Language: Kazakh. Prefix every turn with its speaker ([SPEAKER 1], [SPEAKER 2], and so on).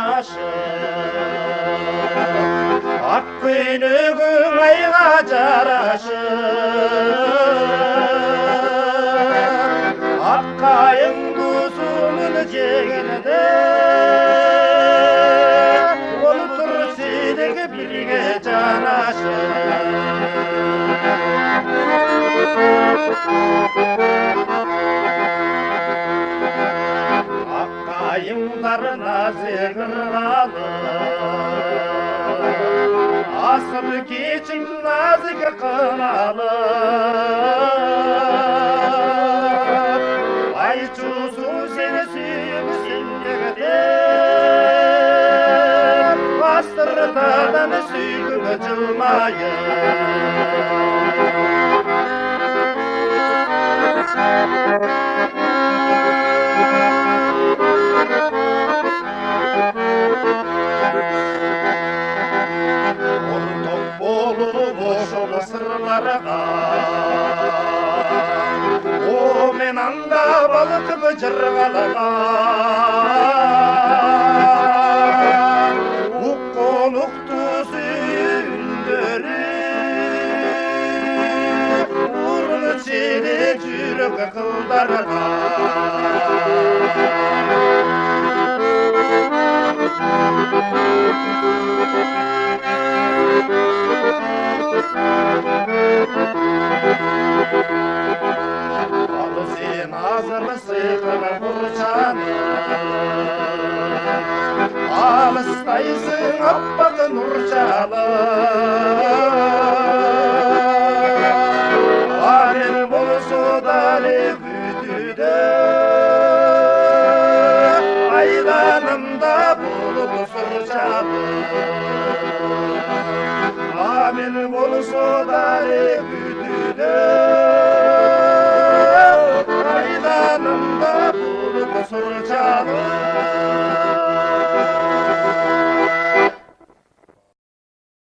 [SPEAKER 1] жаны-ашыр, ақ көйлегің айға жарашыр, ақ қайың досының жеңілді, ол тұр сенің бірге жанашыр. Ақ қайыңдар нәзік ырғалып, асыр кешің нәзік қыналып, айтшысың сені сүйгісін дегден, астыртадан сүйгім жылмайын. Ортоп болып ошол сырларға, о мен анда балқып жырғалаған, ұққан ұқты сүйіндері, ұрын сенек жүрек қылдарға. Ал сен азыр сыйқыр бұршаны, алыстайсың аппақ нұршалы, арел болсо дали күтуде, айданымда болып сұршалы. Амел болсо дали күтуде,